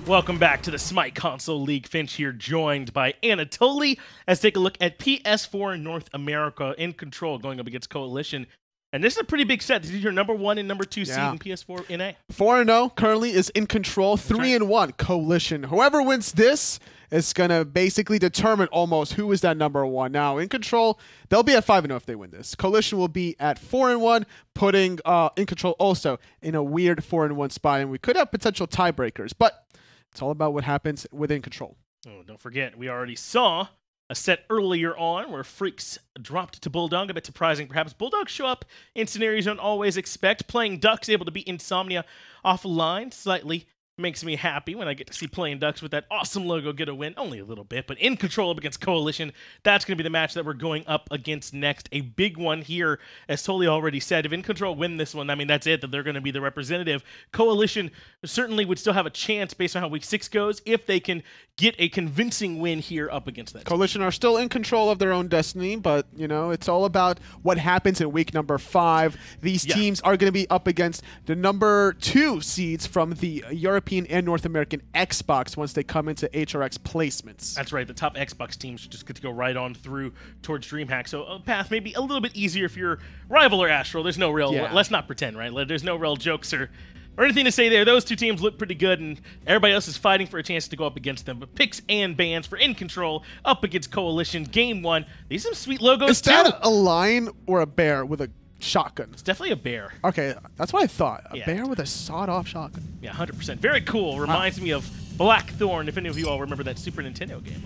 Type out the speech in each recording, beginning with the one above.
Welcome back to the Smite Console League. Finch here, joined by Anatoly. Let's take a look at PS4 North America InControl going up against Coalition. And this is a pretty big set. This is your #1 and #2 seed in PS4 NA. 4-0 currently is InControl. 3-1 Coalition. Whoever wins this is going to basically determine almost who is that #1. Now, InControl, they'll be at 5-0 if they win this. Coalition will be at 4-1, putting InControl also in a weird 4-1 spot. And we could have potential tiebreakers, but it's all about what happens with InControl. Oh, don't forget, we already saw a set earlier on where Freaks dropped to Bulldog. A bit surprising, perhaps. Bulldogs show up in scenarios you don't always expect. Playing Ducks, able to beat Insomnia offline. Slightly makes me happy when I get to see Playing Ducks with that awesome logo get a win. Only a little bit, but InControl up against Coalition. That's going to be the match that we're going up against next. A big one here, as Toli already said. If InControl win this one, I mean, that's it, that they're going to be the representative. Coalition certainly would still have a chance based on how Week 6 goes if they can get a convincing win here up against that. Coalition are still in control of their own destiny, but, you know, it's all about what happens in week #5. These teams are going to be up against the #2 seeds from the European and North American Xbox once they come into HRX placements. That's right. The top Xbox teams should just get to go right on through towards DreamHack. So a path maybe a little bit easier if you're rival or Astral. There's no real, let's not pretend, right? There's no real jokes or anything to say there. Those two teams look pretty good, and everybody else is fighting for a chance to go up against them. But picks and bans for InControl up against Coalition. Game 1. These are some sweet logos, Is that a lion or a bear with a shotgun? It's definitely a bear. Okay, that's what I thought. A bear with a sawed-off shotgun. Yeah, 100%. Very cool. Reminds me of Blackthorn, if any of you all remember that Super Nintendo game.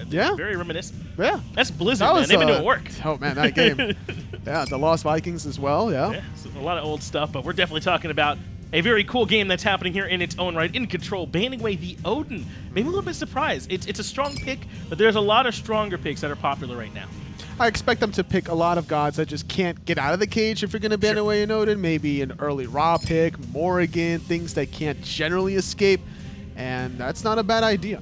Very reminiscent. Yeah. That's Blizzard, man. They've been doing work. Oh, man, that game. Yeah, the Lost Vikings as well, yeah. So a lot of old stuff, but we're definitely talking about a very cool game that's happening here in its own right. InControl banning away the Odin. Maybe a little bit surprised. It's a strong pick, but there's a lot of stronger picks that are popular right now. I expect them to pick a lot of gods that just can't get out of the cage if you're going to ban away an Odin. Maybe an early Ra pick, Morrigan, things that can't generally escape. And that's not a bad idea.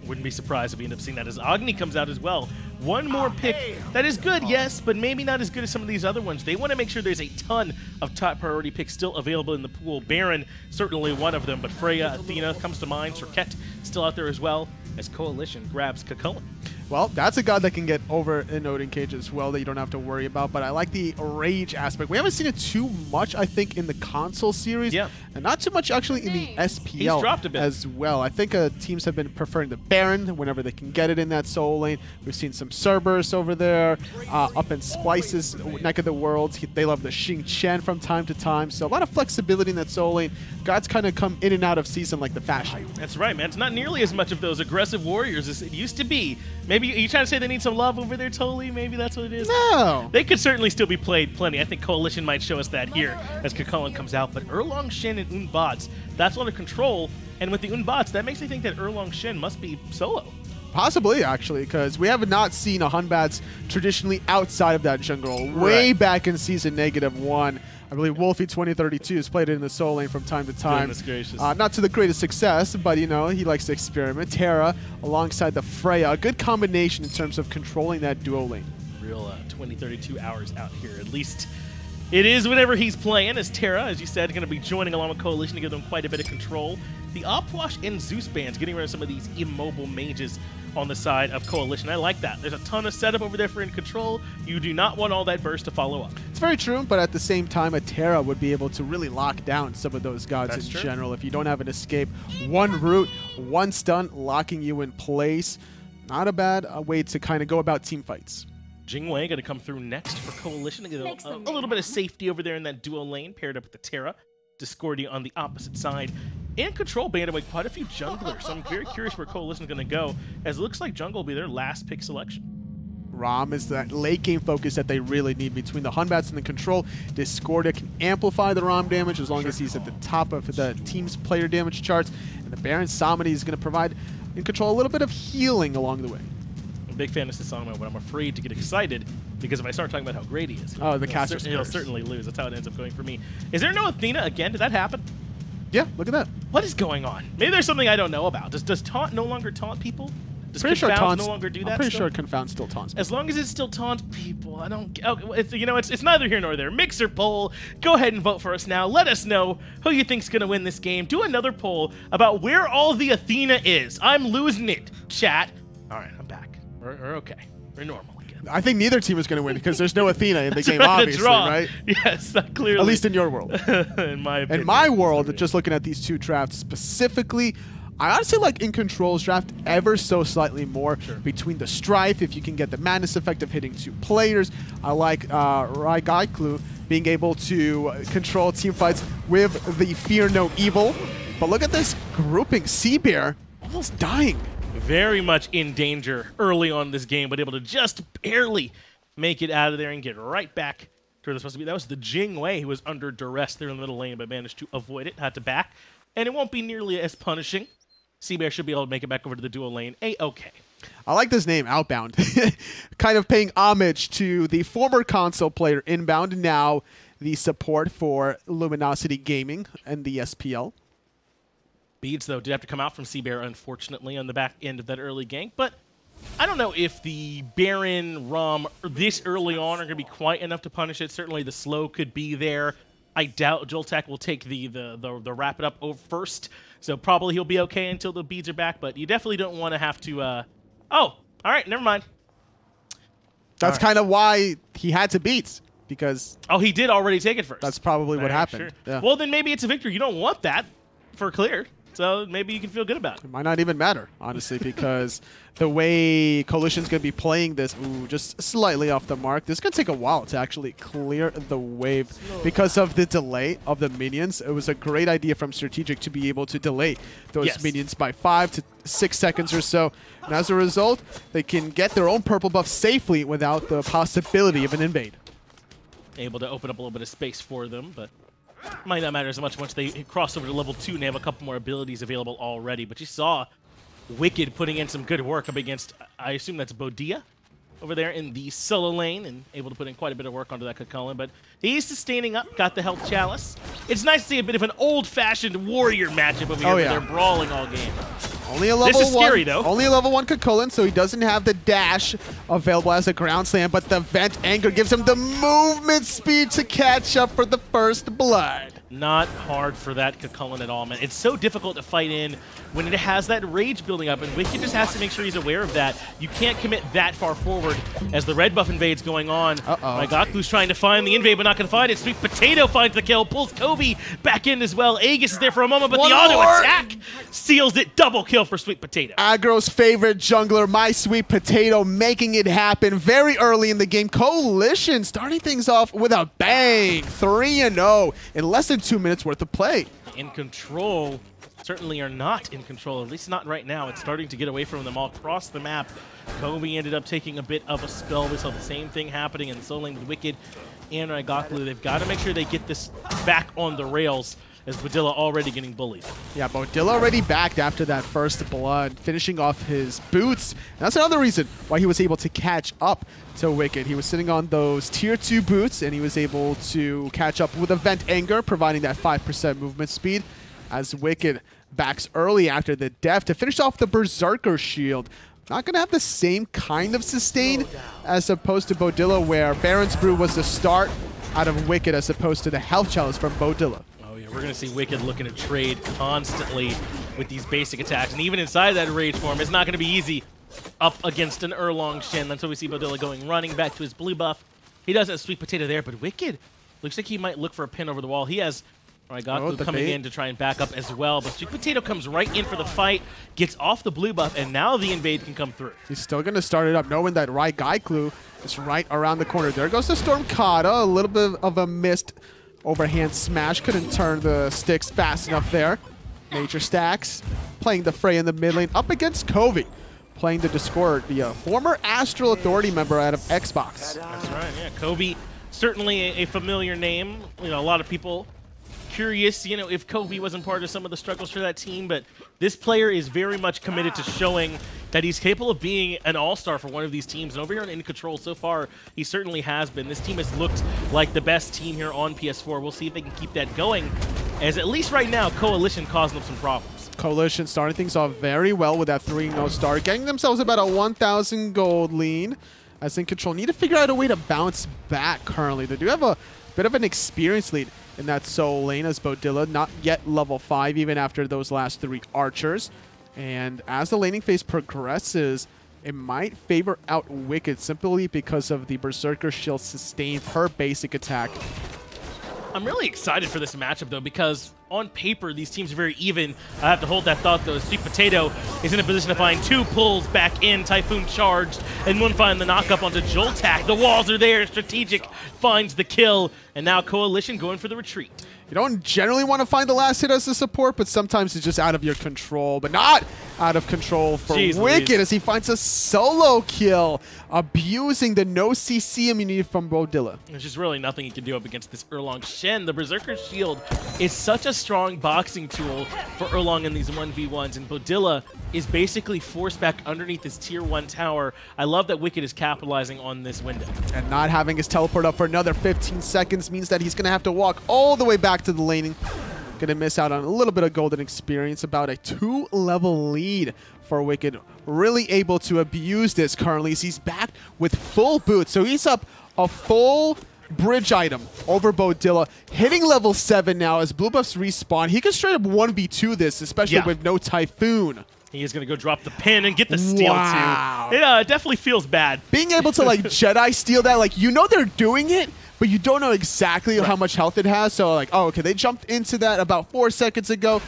Wouldn't be surprised if we end up seeing that as Agni comes out as well. One more pick that is good, yes, but maybe not as good as some of these other ones. They want to make sure there's a ton of top priority picks still available in the pool. Baron, certainly one of them, but Freya, Athena comes to mind. Serket still out there as well, as Coalition grabs Kakoan. Well, that's a god that can get over an Odin cage as well that you don't have to worry about, but I like the rage aspect. We haven't seen it too much, I think, in the console series, and not too much actually in the SPL. He's dropped a bit as well. I think teams have been preferring the Baron whenever they can get it in that soul lane. We've seen some Cerberus over there, up in Splice's neck of the world. They love the Xing Chen from time to time, so a lot of flexibility in that soul lane. Gods kind of come in and out of season like the fashion. That's right, man. It's not nearly as much of those aggressive warriors as it used to be. Maybe you trying to say they need some love over there, Toli? Maybe that's what it is? No. They could certainly still be played plenty. I think Coalition might show us that here as Kakoan comes out. But Erlong Shen and Unbots, that's under control. And with the Unbots, that makes me think that Erlong Shen must be solo. Possibly, actually, because we have not seen a Hunbats traditionally outside of that jungle. Way back in season -1. I believe Wolfie 2032 has played it in the soul lane from time to time. Goodness gracious. Not to the greatest success, but, you know, he likes to experiment. Terra alongside the Freya. A good combination in terms of controlling that duo lane. Real 2032 hours out here, at least. It is whenever he's playing, as Terra, as you said, going to be joining along with Coalition to give them quite a bit of control. The Opwash and Zeus bands getting rid of some of these immobile mages on the side of Coalition. I like that. There's a ton of setup over there for InControl. You do not want all that burst to follow up. It's very true, but at the same time, a Terra would be able to really lock down some of those gods in general. If you don't have an escape, one root, one stun, locking you in place. Not a bad way to kind of go about team fights. Jingwei going to come through next for Coalition to get a little bit of safety over there in that duo lane, paired up with the Terra. Discordia on the opposite side. InControl banned away quite a few junglers, so I'm very curious where Coalition is going to go, as it looks like jungle will be their last pick selection. Rom is that late game focus that they really need between the Hunbats and the Control. Discordia can amplify the Rom damage as long as he's at the top of the team's player damage charts, and the Baron Samedi is going to provide InControl a little bit of healing along the way. I'm a big fan of Sasama, but I'm afraid to get excited because if I start talking about how great he is, he'll certainly lose. That's how it ends up going for me. Is there no Athena again? Did that happen? Yeah, look at that. What is going on? Maybe there's something I don't know about. Does taunt no longer taunt people? Does Pretty sure Confound taunts. no longer do that? I'm pretty still? sure Confound still taunts. As long as it still taunts people, I don't. Oh, it's neither here nor there. Mixer poll. Go ahead and vote for us now. Let us know who you think's gonna win this game. Do another poll about where all the Athena is. I'm losing it, chat. All right, I'm back. We're okay. We're normal again. I think neither team is going to win because there's no Athena in the game, Right, obviously, draw. right? Yes, clearly. At least in your world. In my opinion. In my world, just looking at these two drafts specifically, I honestly like InControl's draft ever so slightly more between the Strife, if you can get the madness effect of hitting 2 players. I like Rygaklu being able to control team fights with the Fear No Evil. But look at this grouping. Cbeaarr almost dying. Very much in danger early on this game, but able to just barely make it out of there and get right back to where they're supposed to be. That was the Jing Wei who was under duress there in the middle lane, but managed to avoid it, had to back. And it won't be nearly as punishing. Cbeaarr should be able to make it back over to the dual lane. A-okay. I like this name, Outbound. Kind of paying homage to the former console player Inbound, now the support for Luminosity Gaming and the SPL. Beads, though, did have to come out from Cbeaarr, unfortunately, on the back end of that early gank. But I don't know if the Baron, Rom, this early on are going to be quite enough to punish it. Certainly the slow could be there. I doubt Joltak will take the wrap it up over first. So probably he'll be okay until the beads are back. But you definitely don't want to have to... Oh, all right, never mind. That's kind of why he had to beat, because... Oh, he did already take it first. That's probably what happened. Sure. Yeah. Well, then maybe it's a victory. You don't want that for clear. So maybe you can feel good about it. It might not even matter, honestly, because the way Coalition's going to be playing this, just slightly off the mark, this is going to take a while to actually clear the wave because of the delay of the minions. It was a great idea from Strategic to be able to delay those minions by 5 to 6 seconds or so. And as a result, they can get their own purple buff safely without the possibility of an invade. Able to open up a little bit of space for them, but might not matter as much once they cross over to level 2 and they have a couple more abilities available already. But you saw Wicked putting in some good work up against, I assume that's Beaudilla over there in the solo lane, and able to put in quite a bit of work onto that Kakulin. But he's sustaining up, got the health chalice. It's nice to see a bit of an old-fashioned warrior matchup over here where they're brawling all game. Only a level this is scary, though. Only a level 1 Kakulin, so he doesn't have the dash available as a ground slam, but the Vent Anger gives him the movement speed to catch up for the first blood. Not hard for that Kakulin at all, man. It's so difficult to fight in when it has that rage building up, and Wicked just has to make sure he's aware of that. You can't commit that far forward as the red buff invade's going on. Rygaklu's trying to find the invade, but not going to find it. SmiteVOD finds the kill, pulls xCovi back in as well. Aegis is there for a moment, but the auto attack seals it. Double kill for SmiteVOD. Aggro's favorite jungler, MySweetPatato, making it happen very early in the game. Coalition starting things off with a bang. 3-0 in less than 2 minutes worth of play. InControl certainly are not in control, at least not right now. It's starting to get away from them all across the map. Kobe ended up taking a bit of a spell. We saw the same thing happening in the solo lane with Wicked and Rygaklu. They've got to make sure they get this back on the rails, as Beaudilla already getting bullied. Yeah, Beaudilla already backed after that first blood, finishing off his boots. And that's another reason why he was able to catch up to Wicked. He was sitting on those tier 2 boots, and he was able to catch up with a Vent Anger, providing that 5% movement speed, as Wicked backs early after the death to finish off the Berserker shield. Not going to have the same kind of sustain as opposed to Beaudilla, where Baron's Brew was the start out of Wicked as opposed to the health challenge from Beaudilla. We're going to see Wicked looking to trade constantly with these basic attacks. And even inside that rage form, it's not going to be easy up against an Erlong Shen. That's why we see Beaudilla going running back to his blue buff. He does have SmiteVOD there, but Wicked looks like he might look for a pin over the wall. He has Rygaklu coming in to try and back up as well. But SmiteVOD comes right in for the fight, gets off the blue buff, and now the invade can come through. He's still going to start it up, knowing that Rygaklu is right around the corner. There goes the Storm Kata, a little bit of a missed overhand smash. Couldn't turn the sticks fast enough there. Major stacks playing the fray in the mid lane up against xCovi, playing the Discord, the former Astral Authority member out of Xbox. That's right, yeah. xCovi, certainly a familiar name. You know, a lot of people curious, you know, if xCovi wasn't part of some of the struggles for that team, but this player is very much committed to showing that he's capable of being an all-star for one of these teams. And over here on InControl so far, he certainly has been. This team has looked like the best team here on PS4. We'll see if they can keep that going. as at least right now, Coalition causing them some problems. Coalition starting things off very well with that 3-0 start, getting themselves about a 1,000 gold lead. As InControl need to figure out a way to bounce back currently. They do have a bit of an experience lead in that solo lane as Beaudilla, not yet level 5 even after those last 3 archers. And as the laning phase progresses, it might favor out Wicked simply because of the Berserker shield sustain per basic attack. I'm really excited for this matchup, though, because on paper, these teams are very even. I have to hold that thought, though. SmiteVOD is in a position to find 2 pulls back in, Typhoon charged, and one find the knockup onto Joltak. The walls are there, Strategic finds the kill, and now Coalition going for the retreat. You don't generally want to find the last hit as a support, but sometimes it's just out of your control. But not out of control for Wicked as he finds a solo kill, abusing the no CC immunity from Beaudilla. There's just really nothing he can do up against this Erlong Shen. The Berserker Shield is such a strong boxing tool for Erlong in these 1v1s, and Beaudilla is basically forced back underneath his tier 1 tower. I love that Wicked is capitalizing on this window. And not having his teleport up for another 15 seconds means that he's going to have to walk all the way back to the laning. Going to miss out on a little bit of golden experience, about a 2-level lead for Wicked. Really able to abuse this currently as he's back with full boots. So he's up a full bridge item over Beaudilla, hitting level 7 now as blue buffs respawn. He can straight up 1v2 this, especially with no Typhoon. He is going to go drop the pin and get the steal, too. It definitely feels bad. Being able to, like, Jedi steal that, like, you know they're doing it, but you don't know exactly how much health it has. So, like, oh, okay, they jumped into that about 4 seconds ago.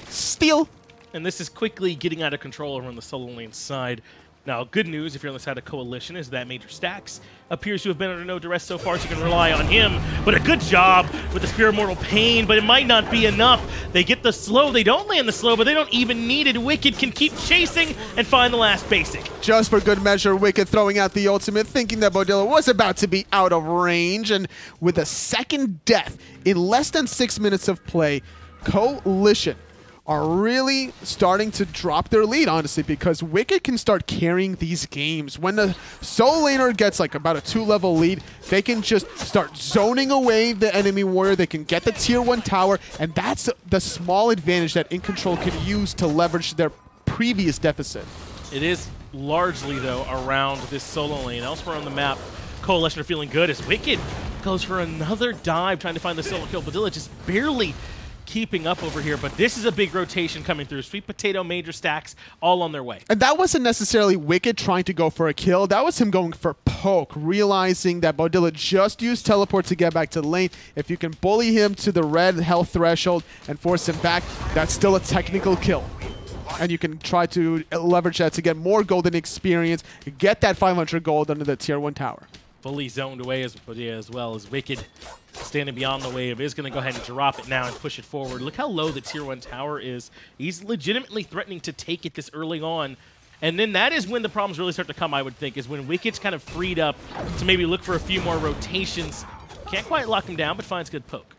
Steal. And this is quickly getting out of control over on the solo lane side. Now, good news if you're on the side of Coalition is that Major Stacks appears to have been under no duress so far, so you can rely on him. But a good job with the Spear of Mortal Pain, but it might not be enough. They get the slow. They don't land the slow, but they don't even need it. Wicked can keep chasing and find the last basic. Just for good measure, Wicked throwing out the ultimate, thinking that Beaudilla was about to be out of range. And with a second death in less than 6 minutes of play, Coalition are really starting to drop their lead, honestly, because Wicked can start carrying these games. When the solo laner gets like about a 2-level lead, they can just start zoning away the enemy warrior. They can get the tier 1 tower, and that's the small advantage that InControl can use to leverage their previous deficit. It is largely, though, around this solo lane. Elsewhere on the map, Coalition are feeling good as Wicked goes for another dive, trying to find the solo kill. Beaudilla just barely keeping up over here, but this is a big rotation coming through. SmiteVOD, Major Stacks, all on their way. And that wasn't necessarily Wicked trying to go for a kill. That was him going for poke, realizing that Beaudilla just used teleport to get back to the lane. If you can bully him to the red health threshold and force him back, that's still a technical kill. And you can try to leverage that to get more golden experience, get that 500 gold under the tier 1 tower. Fully zoned away as well as Wicked standing beyond the wave is going to go ahead and drop it now and push it forward. Look how low the tier 1 tower is. He's legitimately threatening to take it this early on. And then that is when the problems really start to come, I would think, is when Wicked's kind of freed up to maybe look for a few more rotations. Can't quite lock him down, but finds good poke.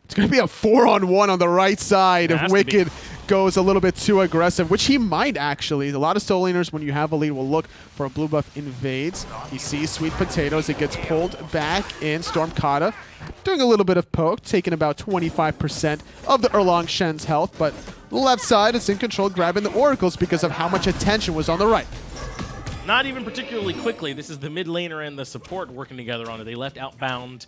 It's going to be a 4-on-1 on the right side if Wicked goes a little bit too aggressive, which he might actually. A lot of solo laners, when you have a lead, will look for a blue buff invades. He sees SmiteVOD as it gets pulled back in. Stormkata doing a little bit of poke, taking about 25% of the Erlong Shen's health, but the left side is InControl grabbing the oracles because of how much attention was on the right. Not even particularly quickly. This is the mid laner and the support working together on it. They left Outbowned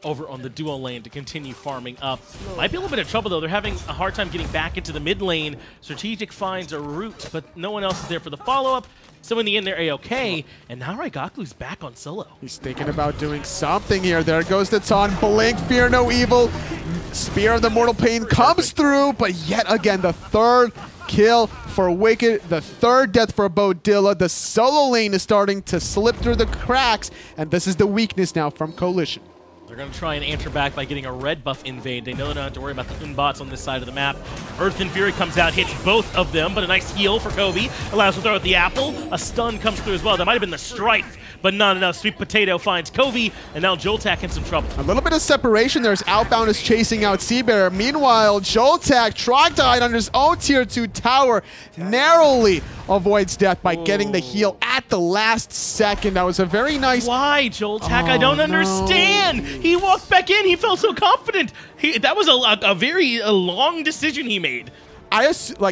over on the duo lane to continue farming up. Might be a little bit of trouble, though. They're having a hard time getting back into the mid lane. Strategic finds a route, but no one else is there for the follow-up. So in the end, they're A-okay, and now Rygaklu's back on solo. He's thinking about doing something here. There goes the taunt. Blink, fear no evil. Spear of the Mortal Pain comes through, but yet again, the third kill for Wicked, the third death for Beaudilla. The solo lane is starting to slip through the cracks, and this is the weakness now from Coalition. They're going to try and answer back by getting a red buff invade. They know they don't have to worry about the Unbots on this side of the map. Earth and Fury comes out, hits both of them, but a nice heal for Kobe. Allows to throw out the apple. A stun comes through as well. That might have been the Strife, but not enough. SmiteVOD finds xCovi, and now Joltak in some trouble. A little bit of separation. There's Outbound is chasing out Cbeaarr. Meanwhile, Joltak trying to hide under his own tier 2 tower, narrowly avoids death by getting the heal at the last second. That was a very nice... Why, Joltak? I don't understand. He walked back in. He felt so confident. That was a very long decision he made.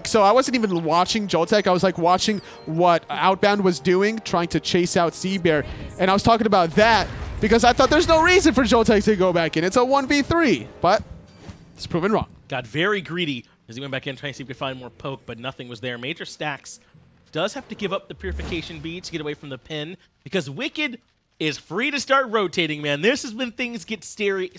So I wasn't even watching Joltak. I was like watching what Outbound was doing, trying to chase out Cbeaarr. And I was talking about that because I thought there's no reason for Joltak to go back in. It's a 1v3, but it's proven wrong. Got very greedy as he went back in trying to see if he could find more poke, but nothing was there. Major Stacks does have to give up the Purification bead to get away from the pin because Wicked is free to start rotating, man. This is when things get scary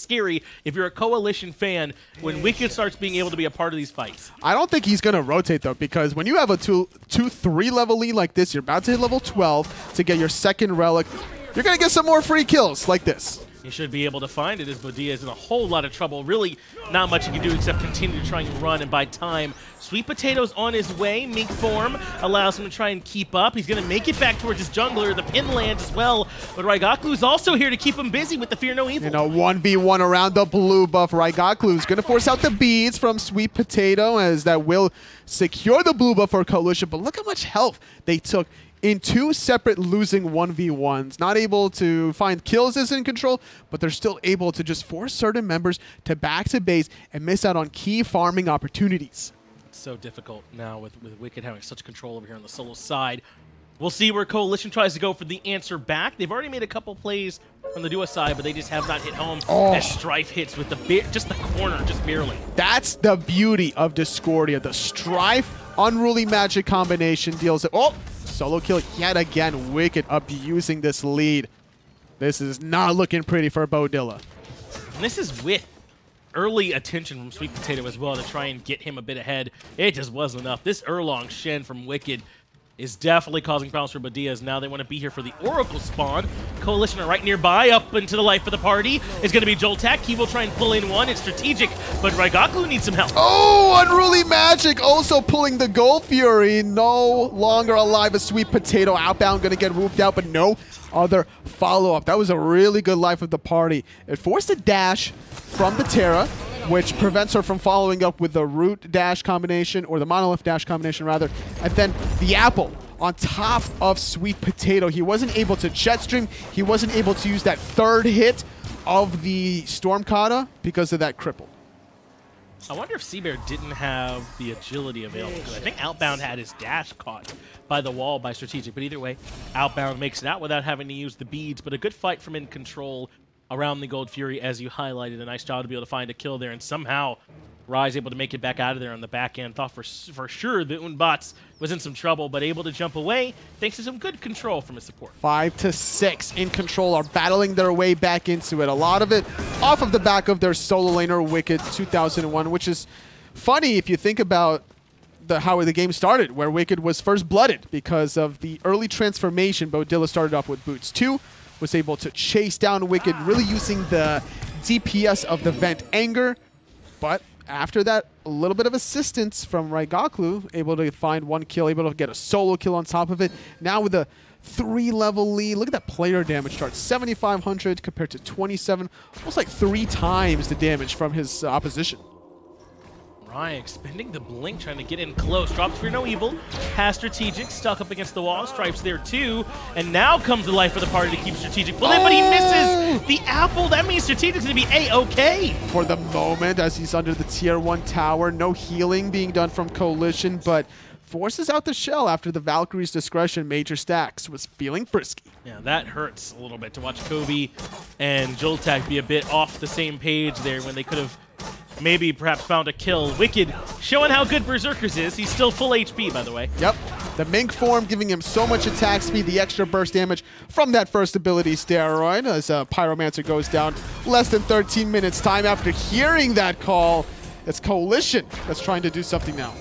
if you're a Coalition fan, when Wicked starts being able to be a part of these fights. I don't think he's going to rotate, though, because when you have a 2-3 level lead like this, you're about to hit level 12 to get your second relic. You're going to get some more free kills like this. You should be able to find it as Beaudilla is in a whole lot of trouble. Really not much you can do except continue to try and run and buy time. SmiteVOD's on his way. Mink form allows him to try and keep up. He's going to make it back towards his jungler. The pin lands as well. But Rygaklu's also here to keep him busy with the Fear No Evil. You know, 1v1 around the blue buff. Rygaklu's going to force out the beads from SmiteVOD as that will secure the blue buff for Coalition. But look how much health they took in 2 separate losing 1v1s. Not able to find kills as InControl, but they're still able to just force certain members to back to base and miss out on key farming opportunities. It's so difficult now with Wicked having such control over here on the solo side. We'll see where Coalition tries to go for the answer back. They've already made a couple plays on the duo side, but they just have not hit home as Strife hits with just the corner, just barely. That's the beauty of Discordia. The Strife Unruly Magic combination deals it. Oh! Solo kill yet again. Wicked abusing this lead. This is not looking pretty for Beaudilla. And this is with early attention from SmiteVOD as well to try and get him a bit ahead. It just wasn't enough. This Erlong Shen from Wicked is definitely causing problems for Beaudilla as now they want to be here for the Oracle spawn. Coalition are right nearby. Up into the life of the party is going to be Joltak. He will try and pull in one. It's strategic, but Rygaklu needs some help. Oh, Unruly Magic also pulling the Gold Fury. No longer alive as SmiteVOD. Outbound going to get roofed out, but no other follow-up. That was a really good life of the party. It forced a dash from the Terra, which prevents her from following up with the root dash combination, or the monolith dash combination rather, and then the apple on top of SmiteVOD. He wasn't able to jet stream. He wasn't able to use that third hit of the Storm Kata because of that cripple. I wonder if Cbeaarr didn't have the agility available, because I think Outbound had his dash caught by the wall by Strategic, but either way, Outbound makes it out without having to use the beads, but a good fight from InControl around the Gold Fury, as you highlighted. A nice job to be able to find a kill there, and somehow Ryze able to make it back out of there on the back end. Thought for sure that Unbots was in some trouble, but able to jump away thanks to some good control from his support. 5 to 6 InControl are battling their way back into it. A lot of it off of the back of their solo laner Wicked 2001, which is funny if you think about how the game started, where Wicked was first blooded because of the early transformation. Beaudilla started off with Boots 2, was able to chase down Wicked, really using the DPS of the Vent Anger. But after that, a little bit of assistance from Rygaklu, able to find one kill, able to get a solo kill on top of it. Now with a 3-level lead, look at that player damage chart, 7,500 compared to 27, almost like 3 times the damage from his opposition. Ryan expending the blink, trying to get in close. Drops Fear No Evil. Has Strategic stuck up against the wall. Stripes there too. And now comes the life of the party to keep Strategic pulling, but he misses the apple. That means Strategic's going to be A-okay. For the moment, as he's under the tier 1 tower, no healing being done from Coalition, but forces out the shell after the Valkyrie's discretion. Major Stacks was feeling frisky. Yeah, that hurts a little bit to watch xCovi and Joltak be a bit off the same page there when they could have maybe perhaps found a kill. Wicked showing how good Berserkers is. He's still full HP, by the way. Yep. The Mink form giving him so much attack speed, the extra burst damage from that first ability steroid as Pyromancer goes down. Less than 13 minutes time after hearing that call. It's Coalition that's trying to do something now.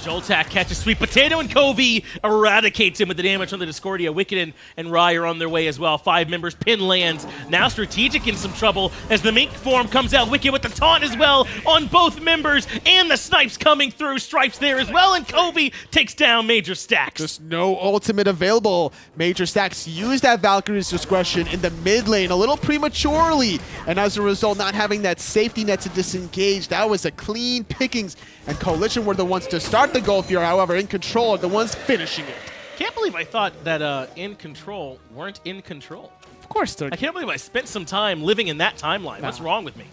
Joltak catches Sweet Potato, and Xcovi eradicates him with the damage on the Discordia. Wicked and Rye are on their way as well. 5 members, pin lands. Now Strategic in some trouble as the Mink form comes out. Wicked with the taunt as well on both members, and the snipes coming through. Stripes there as well, and Xcovi takes down Major Stacks. Just no ultimate available. Major Stacks used that Valkyrie's discretion in the mid lane a little prematurely, and as a result, not having that safety net to disengage. That was a clean pickings, and Coalition were the ones to start the goal here. However, InControl are the ones finishing it. Can't believe I thought that InControl weren't in control. Of course they're... I can't believe I spent some time living in that timeline. What's wrong with me?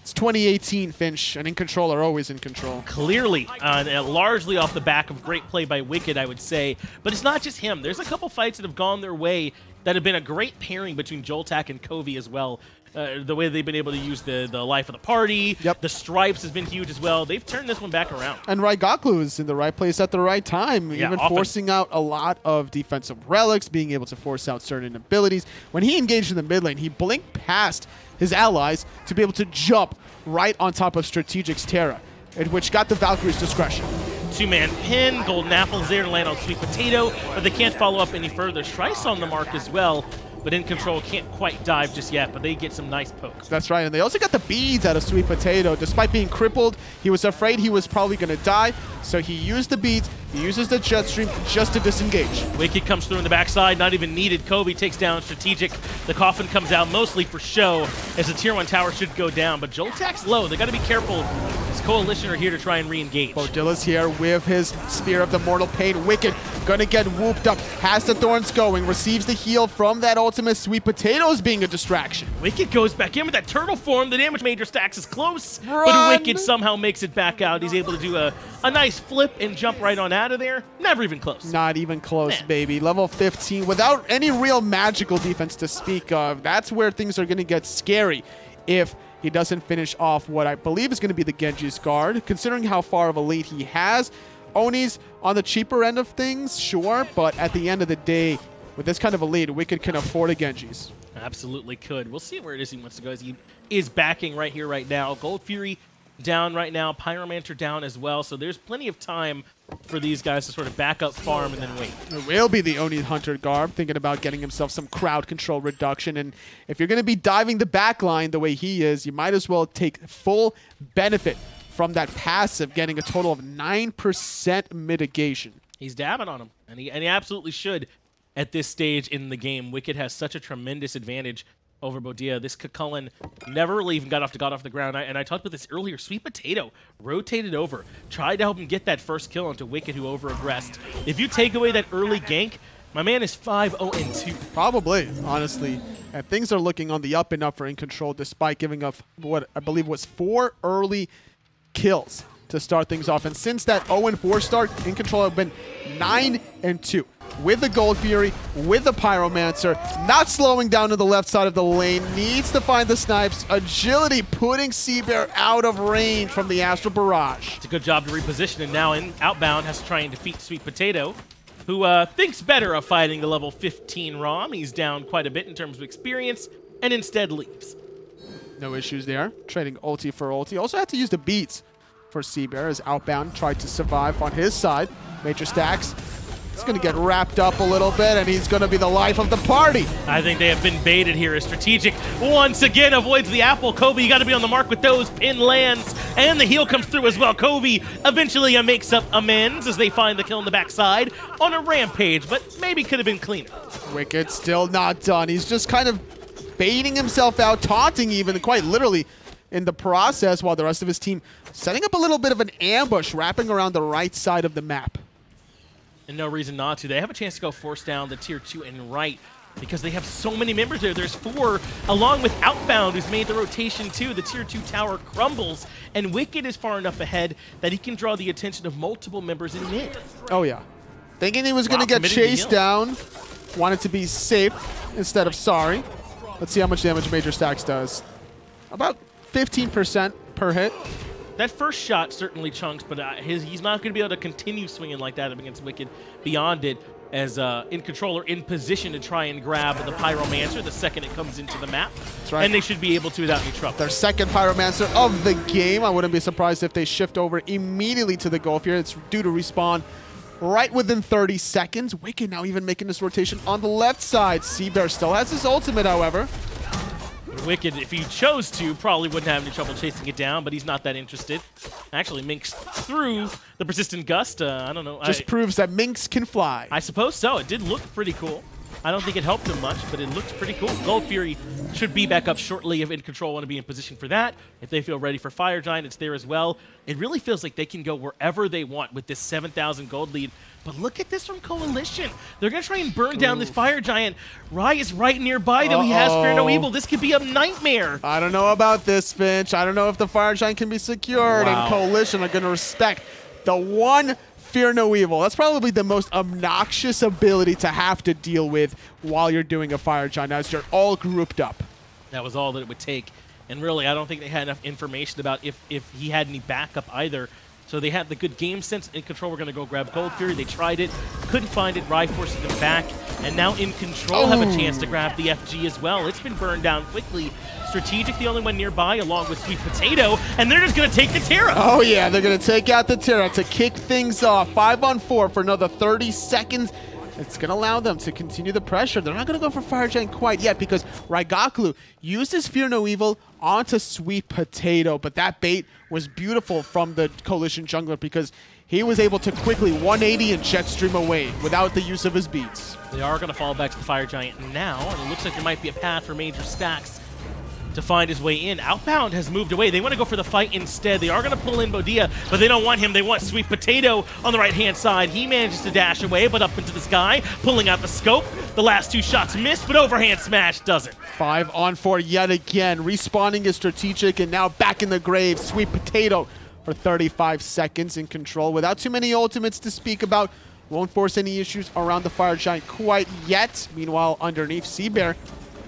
It's 2018, Finch, and InControl are always in control. Clearly, largely off the back of great play by Wicked, I would say. But it's not just him. There's a couple fights that have gone their way that have been a great pairing between Joltak and Xcovi as well. The way they've been able to use the life of the party, the stripes has been huge as well. They've turned this one back around. And Rygaklu is in the right place at the right time, even often forcing out a lot of defensive relics, being able to force out certain abilities. When he engaged in the mid lane, he blinked past his allies to be able to jump right on top of Strategic's Terra, which got the Valkyrie's discretion. 2-man pin, Golden Apples there to land on Sweet Potato, but they can't follow up any further. Strice on the mark as well, but InControl can't quite dive just yet, but they get some nice pokes. That's right, and they also got the beads out of Sweet Potato. Despite being crippled, he was afraid he was probably going to die, so he used the beads, he uses the jet stream just to disengage. Wicked comes through in the backside, not even needed. Xcovi takes down Strategic. The coffin comes out mostly for show, as the tier 1 tower should go down, but Joltak's low. They got to be careful. His Coalition are here to try and re-engage. Beaudilla's here with his Spear of the Mortal Pain. Wicked gonna get whooped up, has the Thorns going, receives the heal from that ultimate. Sweet Potatoes being a distraction. Wicked goes back in with that turtle form. The damage Major Stacks is close, but Wicked somehow makes it back out. He's able to do a nice flip and jump right on out of there. Never even close. Not even close, baby. Level 15 without any real magical defense to speak of. That's where things are gonna get scary if he doesn't finish off what I believe is going to be the Genji's guard, considering how far of a lead he has. Oni's on the cheaper end of things, sure, but at the end of the day, with this kind of a lead, Wicked can afford a Genji's. Absolutely could. We'll see where it is he wants to go, as he is backing right here, right now. Gold Fury down right now, Pyromancer down as well, so there's plenty of time for these guys to sort of back up, farm, and then wait. It will be the Oni Hunter Garb, thinking about getting himself some crowd control reduction, and if you're going to be diving the back line the way he is, you might as well take full benefit from that passive, getting a total of 9% mitigation. He's dabbing on him, and he absolutely should at this stage in the game. Wicked has such a tremendous advantage over Beaudilla. This Cucullin never really even got off the ground. And I talked about this earlier. Sweet Potato rotated over, tried to help him get that first kill onto Wicked, who over-aggressed. If you take away that early gank, my man is 5-0-2. Probably, honestly. And things are looking on the up and up for InControl, despite giving up what I believe was 4 early kills to start things off. And since that 0-4 start, InControl have been 9-2. With the Gold Fury, with the Pyromancer, not slowing down to the left side of the lane, needs to find the snipes. Agility putting Cbeaarr out of range from the Astral Barrage. It's a good job to reposition, and now in Outbound has to try and defeat Sweet Potato, who thinks better of fighting the level 15 ROM. He's down quite a bit in terms of experience, and instead leaves. No issues there. Trading ulti for ulti. Also had to use the beats for Cbeaarr as Outbound tried to survive on his side. Major Stacks. He's going to get wrapped up a little bit, and he's going to be the life of the party. I think they have been baited here as Strategic once again avoids the apple. Xcovi, you got to be on the mark with those. Pin lands, and the heal comes through as well. Xcovi eventually makes up amends as they find the kill on the backside on a rampage, but maybe could have been cleaner. Wicked still not done. He's just kind of baiting himself out, taunting even, quite literally, in the process, while the rest of his team setting up a little bit of an ambush, wrapping around the right side of the map. And no reason not to. They have a chance to go force down the tier 2 and right because they have so many members there. There's 4, along with Outbound, who's made the rotation too. The tier 2 tower crumbles, and Wicked is far enough ahead that he can draw the attention of multiple members in mid. Oh, yeah. Thinking he was going to get chased down. Wanted to be safe instead of sorry. Let's see how much damage Major Stacks does. About 15% per hit. That first shot certainly chunks, but he's not going to be able to continue swinging like that against Wicked beyond it. as InControl are in position to try and grab the Pyromancer the second it comes into the map. That's right. And they should be able to without any trouble. Their second Pyromancer of the game. I wouldn't be surprised if they shift over immediately to the Gulf here. It's due to respawn right within 30 seconds. Wicked now even making this rotation on the left side. Cbeaarr still has his ultimate, however. Wicked, if he chose to, probably wouldn't have any trouble chasing it down, but he's not that interested. Actually, Minx through the Persistent Gust. I don't know. Just proves that Minx can fly. I suppose so. It did look pretty cool. I don't think it helped him much, but it looked pretty cool. Gold Fury should be back up shortly if InControl want to be in position for that. If they feel ready for Fire Giant, it's there as well. It really feels like they can go wherever they want with this 7,000 gold lead. But look at this from Coalition. They're going to try and burn down this Fire Giant. Rai is right nearby, though. He has Fear No Evil. This could be a nightmare. I don't know about this, Finch. I don't know if the Fire Giant can be secured, Wow. and Coalition are going to respect the one Fear No Evil. That's probably the most obnoxious ability to have to deal with while you're doing a Fire Giant, as you're all grouped up. That was all that it would take. And really, I don't think they had enough information about if he had any backup either. So they had the good game sense. InControl were going to go grab Gold Fury. They tried it, couldn't find it. Rai forces them back. And now InControl have a chance to grab the FG as well. It's been burned down quickly. Strategic, the only one nearby, along with SweetPatato, and they're just going to take the Terra. Oh, yeah, they're going to take out the Terra to kick things off. 5-on-4 for another 30 seconds. It's going to allow them to continue the pressure. They're not going to go for Fire Giant quite yet because Rygaklu used his Fear No Evil onto SweetPatato, but that bait was beautiful from the Coalition jungler because he was able to quickly 180 and Jetstream away without the use of his beats. They are going to fall back to the Fire Giant now, and it looks like there might be a path for Major Stacks to find his way in. Outbound has moved away. They want to go for the fight instead. They are going to pull in Beaudilla, but they don't want him. They want SweetPatato on the right-hand side. He manages to dash away, but up into the sky, pulling out the scope. The last two shots missed, but overhand smash doesn't. 5-on-4 yet again. Respawning is strategic, and now back in the grave. SweetPatato for 35 seconds InControl without too many ultimates to speak about. Won't force any issues around the Fire Giant quite yet. Meanwhile, underneath, Cbeaarr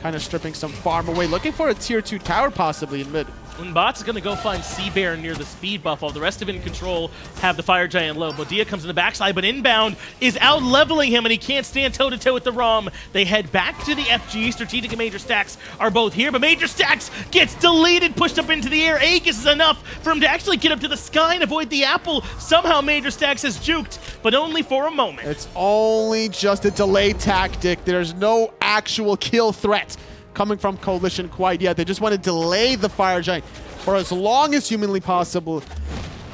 kind of stripping some farm away, looking for a tier 2 tower possibly in mid. Unbot's is going to go find Cbeaarr near the speed buff, while the rest of InControl have the Fire Giant low. Beaudilla comes in the backside, but Inbound is out-leveling him, and he can't stand toe-to-toe with the ROM. They head back to the FG. Strategic and Major Stacks are both here, but Major Stacks gets deleted, pushed up into the air. Aegis is enough for him to actually get up to the sky and avoid the apple. Somehow Major Stacks has juked, but only for a moment. It's only just a delay tactic. There's no actual kill threat coming from Coalition quite yet. They just want to delay the Fire Giant for as long as humanly possible.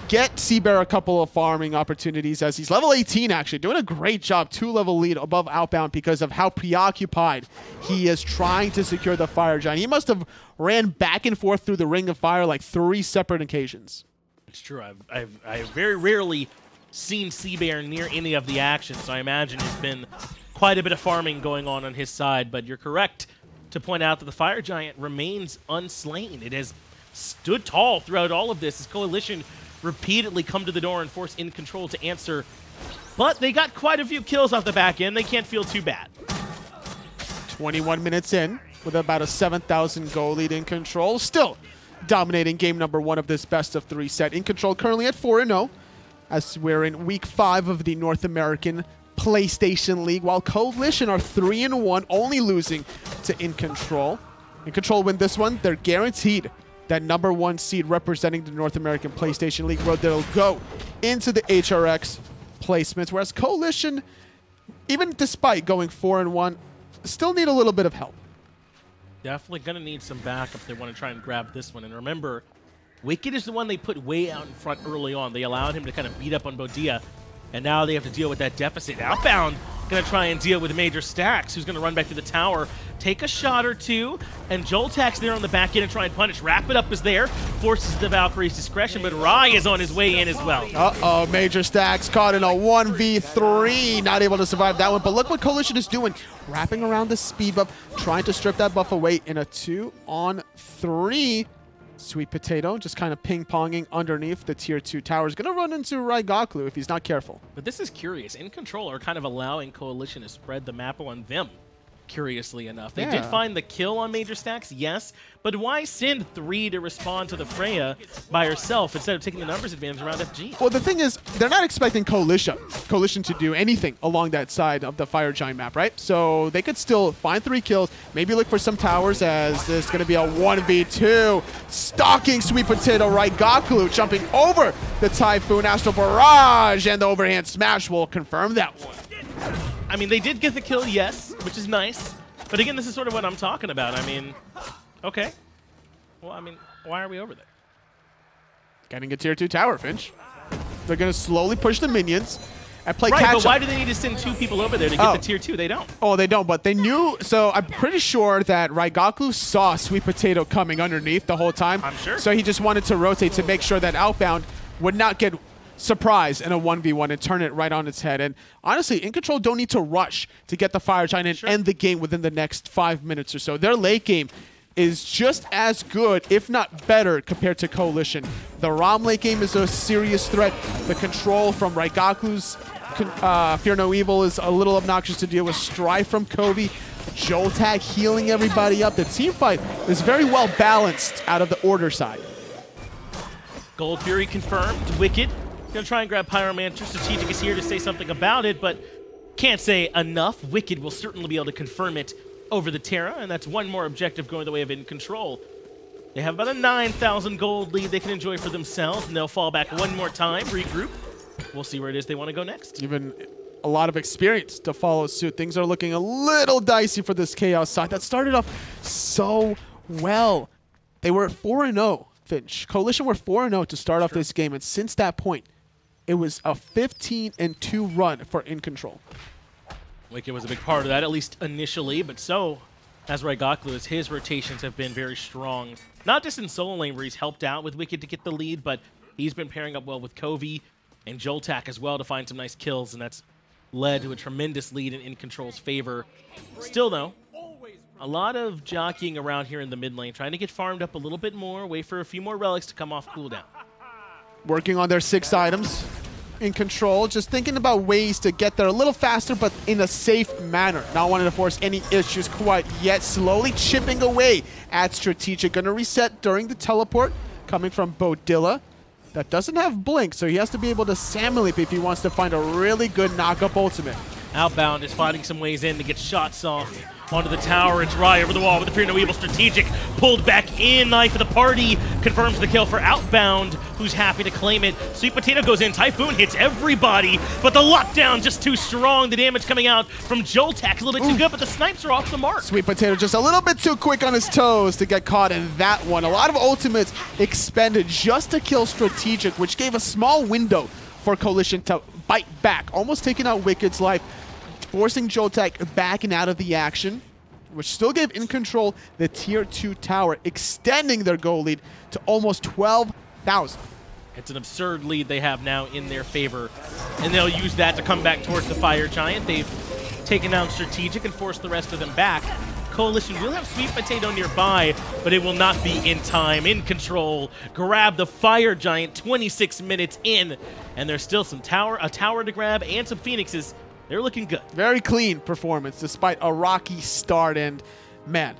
Get Cbeaarr a couple of farming opportunities as he's level 18 actually, doing a great job. 2-level lead above Outbound because of how preoccupied he is trying to secure the Fire Giant. He must have ran back and forth through the Ring of Fire like 3 separate occasions. It's true. I've very rarely seen Cbeaarr near any of the action, so I imagine there's been quite a bit of farming going on his side, but you're correct to point out that the Fire Giant remains unslain. It has stood tall throughout all of this as Coalition repeatedly come to the door and force InControl to answer. But they got quite a few kills off the back end. They can't feel too bad. 21 minutes in with about a 7,000 goal lead InControl. Still dominating game number 1 of this best-of-3 set. InControl currently at 4-0 as we're in week 5 of the North American PlayStation League, while Coalition are 3-1, only losing to InControl. InControl win this one, they're guaranteed that number 1 seed representing the North American PlayStation League road that'll go into the HRX placements, whereas Coalition, even despite going 4-1, still need a little bit of help. Definitely going to need some backup if they want to try and grab this one. And remember, Wicked is the one they put way out in front early on. They allowed him to kind of beat up on Beaudilla, and now they have to deal with that deficit. Outbound going to try and deal with Major Stacks, who's going to run back to the tower, take a shot or two, and JoltakFromXbox there on the back end and try and punish. Wrap It Up is there, forces the Valkyrie's discretion, but Rai is on his way in as well. Uh-oh, Major Stacks caught in a 1v3, not able to survive that one, but look what Coalition is doing. Wrapping around the speed buff, trying to strip that buff away in a 2-on-3. SweetPatato just kind of ping-ponging underneath the tier 2 tower. Is going to run into Rygaklu if he's not careful. But this is curious. InControl are kind of allowing Coalition to spread the map on them. curiously enough. They did find the kill on Major Stacks, yes, but why send 3 to respond to the Freya by herself instead of taking the numbers advantage around FG? Well, the thing is, they're not expecting Coalition to do anything along that side of the Fire Giant map, right? So they could still find 3 kills, maybe look for some towers, as there's going to be a 1v2. Stalking SweetPatato, Rygaklu jumping over the Typhoon Astral Barrage, and the overhand smash will confirm that one. I mean, they did get the kill, yes, which is nice. But again, this is sort of what I'm talking about. I mean, okay. Well, I mean, why are we over there? Getting a tier 2 tower, Finch. They're going to slowly push the minions and play catch up. Right, but why up. do they need to send 2 people over there to get the tier 2? They don't. Oh, they don't, but they knew. So I'm pretty sure that Rygaklu saw SweetPatato coming underneath the whole time. I'm sure. So he just wanted to rotate to make sure that Outbound would not get surprise in a 1v1 and turn it right on its head. And honestly, InControl don't need to rush to get the Fire Giant and end the game within the next 5 minutes or so. Their late game is just as good, if not better, compared to Coalition. The ROM late game is a serious threat. The control from Rygaklu's Fear No Evil is a little obnoxious to deal with. Strife from Xcovi. Joltak healing everybody up. The team fight is very well balanced out of the order side. Gold Fury confirmed. Wicked gonna try and grab Pyromancer. Strategic is here to say something about it, but can't say enough. Wicked will certainly be able to confirm it over the Terra, and that's one more objective going the way of InControl. They have about a 9,000 gold lead they can enjoy for themselves, and they'll fall back one more time, regroup. We'll see where it is they want to go next. Even a lot of experience to follow suit. Things are looking a little dicey for this Chaos side that started off so well. They were 4-0, Finch. Coalition were 4-0 to start off this game, and since that point, it was a 15-2 run for InControl. Wicked was a big part of that, at least initially, but so has Rygaklu, as his rotations have been very strong. Not just in solo lane where he's helped out with Wicked to get the lead, but he's been pairing up well with Xcovi and Joltak as well to find some nice kills, and that's led to a tremendous lead in InControl's favor. Still, though, a lot of jockeying around here in the mid lane, trying to get farmed up a little bit more, wait for a few more relics to come off cooldown. Working on their 6 items. InControl, just thinking about ways to get there a little faster, but in a safe manner. Not wanting to force any issues quite yet. Slowly chipping away at Strategic. Going to reset during the teleport, coming from Beaudilla. That doesn't have Blink, so he has to be able to Salmon Leap if he wants to find a really good knock-up ultimate. Outbound is finding some ways in to get shots off onto the tower. It's Rye over the wall with the Fear No Evil. Strategic pulled back in. Knife of the party confirms the kill for Outbound, who's happy to claim it. SweetPatato goes in. Typhoon hits everybody, but the lockdown just too strong. The damage coming out from Joltak a little bit too good, but the snipes are off the mark. SweetPatato just a little bit too quick on his toes to get caught in that one. A lot of ultimates expended just to kill Strategic, which gave a small window for Coalition to bite back, almost taking out Wicked's life, forcing Joltak back and out of the action, which still gave InControl the tier 2 tower, extending their goal lead to almost 12,000. It's an absurd lead they have now in their favor, and they'll use that to come back towards the Fire Giant. They've taken down Strategic and forced the rest of them back. Coalition will have SweetPatato nearby, but it will not be in time. InControl grab the Fire Giant 26 minutes in, and there's still a tower to grab and some Phoenixes. They're looking good. Very clean performance despite a rocky start, and man,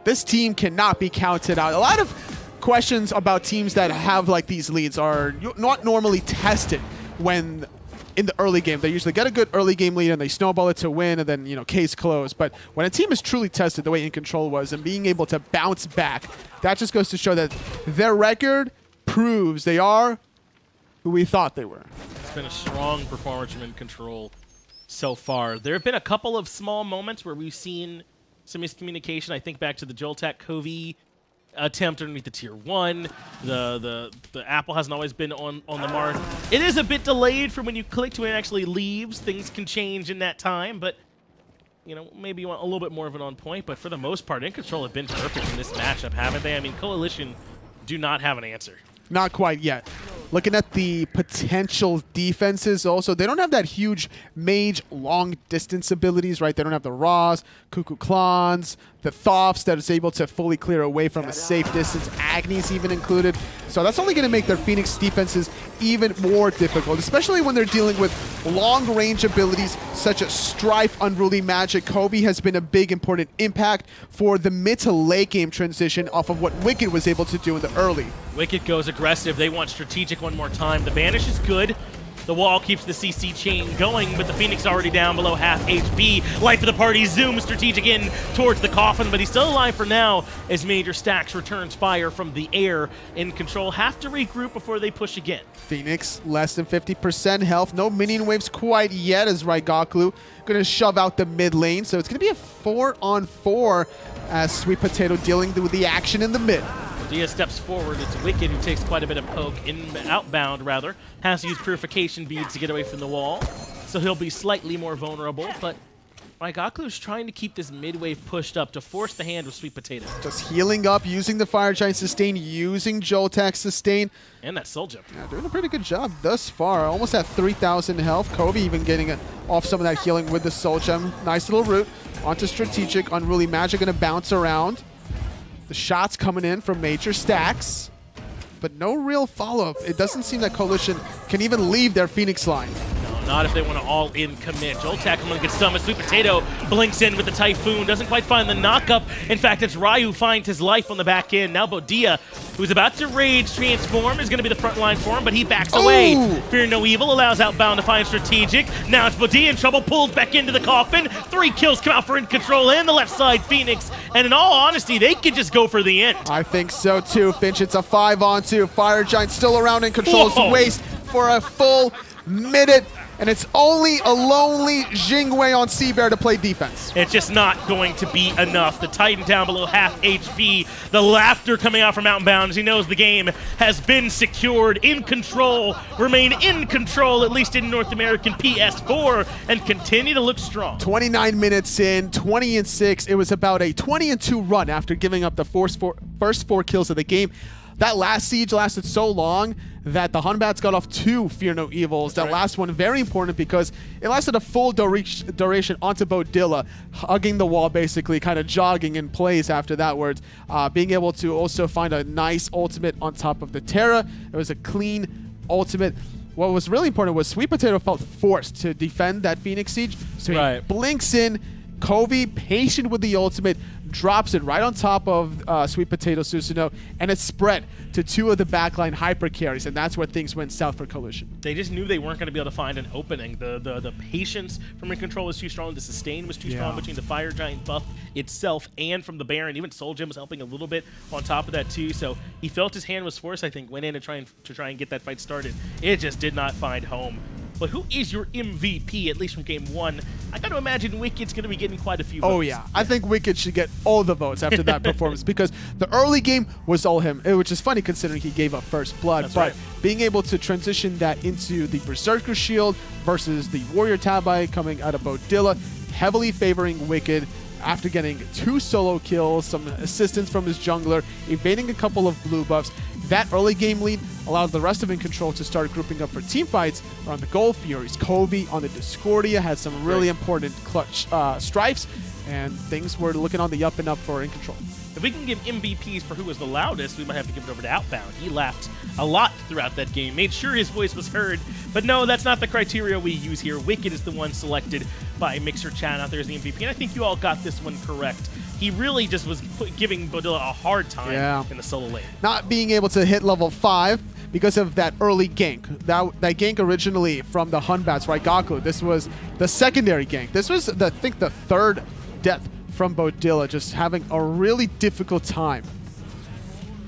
this team cannot be counted out. A lot of questions about teams that have like these leads are not normally tested when in the early game. They usually get a good early game lead and they snowball it to win, and then, you know, case closed. But when a team is truly tested the way InControl was and being able to bounce back, that just goes to show that their record proves they are who we thought they were. It's been a strong performance from InControl so far. There have been a couple of small moments where we've seen some miscommunication. I think back to the Joltak Xcovi attempt underneath the tier 1. The apple hasn't always been on the mark. It is a bit delayed from when you click to when it actually leaves. Things can change in that time, but you know, maybe you want a little bit more of an on point. But for the most part, InControl have been perfect in this matchup, haven't they? I mean, Coalition do not have an answer. Not quite yet. Looking at the potential defenses also, they don't have that huge mage long distance abilities, right? They don't have the Raws, Cuckoo Clans, the Thoths that is able to fully clear away from a safe distance, Agni's even included. So that's only going to make their Phoenix defenses even more difficult, especially when they're dealing with long-range abilities such as Strife, Unruly Magic. Xcovi has been a big, important impact for the mid to late game transition off of what Wicked was able to do in the early. Wicked goes aggressive. They want strategic one more time. The Banish is good. The wall keeps the CC chain going, but the Phoenix already down below half HP. Life of the party zooms strategic in towards the coffin, but he's still alive for now as Major Stacks returns fire from the air. InControl have to regroup before they push again. Phoenix, less than 50% health. No minion waves quite yet as Rygaklu going to shove out the mid lane. So it's going to be a 4-on-4 as SweetPatato dealing with the action in the mid. Dia steps forward. It's Wicked who takes quite a bit of poke, outbound rather. Has to use purification beads to get away from the wall. So he'll be slightly more vulnerable, but Rygaklu's trying to keep this mid wave pushed up to force the hand of SweetPatato. Just healing up, using the Fire Giant sustain, using Joltak's sustain. And that Soul Gem. Yeah, doing a pretty good job thus far. Almost at 3,000 health. Xcovi even getting off some of that healing with the Soul Gem. Nice little route. Onto strategic. Unruly Magic going to bounce around. The shots coming in from Major Stacks, but no real follow-up. It doesn't seem that Coalition can even leave their Phoenix line. No, not if they want to all-in commit. Joltak coming to get summoned. SweetPatato blinks in with the Typhoon. Doesn't quite find the knock-up. In fact, it's Ryu who finds his life on the back end. Now Beaudilla, who's about to rage transform, is going to be the front line for him, but he backs away. Fear no evil allows Outbound to find strategic. Now it's Beaudilla in trouble, pulled back into the coffin. 3 kills come out for InControl and the left side Phoenix. And in all honesty, they could just go for the end. I think so too, Finch. It's a 5-on-2. Fire Giant still around InControl's waist for a full minute. And it's only a lonely Jingwei on Cbeaarr to play defense. It's just not going to be enough. The Titan down below half HP. The laughter coming out from Outbound as he knows the game has been secured. InControl remain in control, at least in North American PS4, and continue to look strong. 29 minutes in, 20-6. It was about a 20-2 run after giving up the first 4 kills of the game. That last siege lasted so long that the Hunbats got off 2 Fear No Evils. That last one, very important because it lasted a full duration onto Beaudilla, hugging the wall basically, kind of jogging in place after that words. Being able to also find a nice ultimate on top of the Terra. It was a clean ultimate. What was really important was SweetPatato felt forced to defend that Phoenix siege. So he blinks in. Xcovi, patient with the ultimate, drops it right on top of SweetPatato Susanoo, and it's spread to 2 of the backline hyper carries, and that's where things went south for Coalition. They just knew they weren't going to be able to find an opening. The patience from InControl was too strong. The sustain was too strong between the Fire Giant buff itself and from the Baron. Even Soul Gem was helping a little bit on top of that too. So he felt his hand was forced. I think went in to try and get that fight started. It just did not find home. But who is your MVP, at least from game 1? I got to imagine Wicked's going to be getting quite a few votes. Oh, yeah. I think Wicked should get all the votes after that performance because the early game was all him, which is funny considering he gave up first blood. That's but being able to transition that into the Berserker Shield versus the Warrior Tabai coming out of Beaudilla, heavily favoring Wicked after getting 2 solo kills, some assistance from his jungler, evading a couple of blue buffs. That early game lead allowed the rest of InControl to start grouping up for team fights around the Gold Furies. Xcovi on the Discordia had some really important clutch strifes, and things were looking on the up and up for InControl. If we can give MVPs for who was the loudest, we might have to give it over to Outbound. He laughed a lot throughout that game, made sure his voice was heard, but no, that's not the criteria we use here. Wicked is the one selected by Mixer Chat out there as the MVP, and I think you all got this one correct. He really just was giving Beaudilla a hard time in the solo lane. Not being able to hit level 5 because of that early gank. That gank originally from the Hunbats, Rygaklu. This was the secondary gank. This was, I think, the 3rd death from Beaudilla, just having a really difficult time.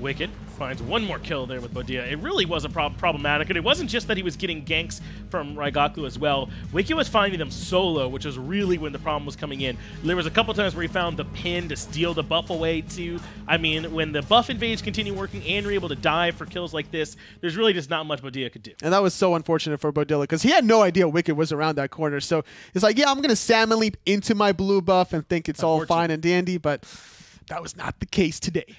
Wicked finds one more kill there with Beaudilla. It really was a problematic, and it wasn't just that he was getting ganks from Rygaklu as well. Wicked was finding them solo, which was really when the problem was coming in. There was a couple times where he found the pin to steal the buff away too. I mean, when the buff invades continue working and you're able to dive for kills like this, there's really just not much Beaudilla could do. And that was so unfortunate for Beaudilla because he had no idea Wicked was around that corner. So it's like, yeah, I'm going to salmon leap into my blue buff and think it's all fine and dandy, but that was not the case today.